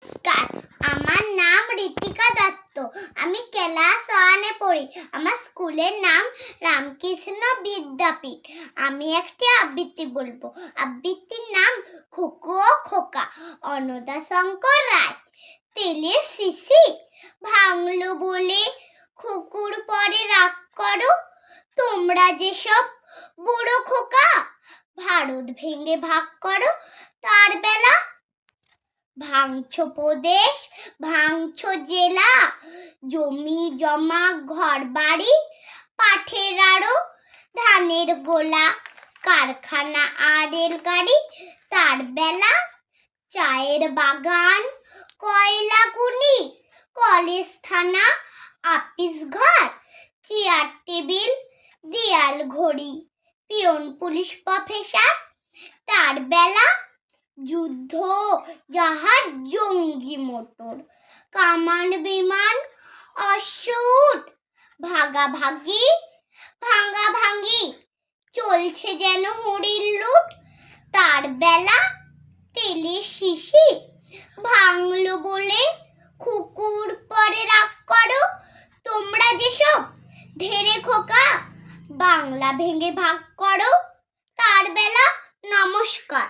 নমস্কার, আমার নাম ঋতিকা দত্ত। আমি ক্লাস 1-এ পড়ি। আমার স্কুলের নাম রামকৃষ্ণ বিদ্যাপীঠ। আমি একটি আবৃত্তি বলবো। আবৃত্তির নাম খুকু ও খোকা। অন্নদাশঙ্কর রায়। তেলের শিশি ভাঙলো বলে খুকুর পরে রাগ করো। তোমরা যেসব বুড়ো খোকা ভারত ভেঙে ভাগ করো। তার বেলা ভাঙছো প্রদেশ, ভাঙছো জেলা, জমি জমা ঘর বাড়ি, পাঠের আড়ো, ধানের গোলা, কারখানা আর রেলগাড়ি। তার বেলা চায়ের বাগান, কয়লা খনি, কলেজ থানা, আপিস ঘর, চেয়ার টেবিল, দেয়াল ঘড়ি, পিয়ন পুলিশ প্রফেসর। তার বেলা যুদ্ধ জাহাজ, জঙ্গি মোটর, কামান বিমান, অশ্বউট, ভাগাভাগি ভাঙাভাঙি, চলছে যেন হরির লুট। তার বেলা তেলের শিশি ভাঙলো বলে খুকুর পরে রাগ করো। তোমরা যেসব ঢেরে খোকা বাংলা ভেঙে ভাগ করো। তার বেলা। নমস্কার।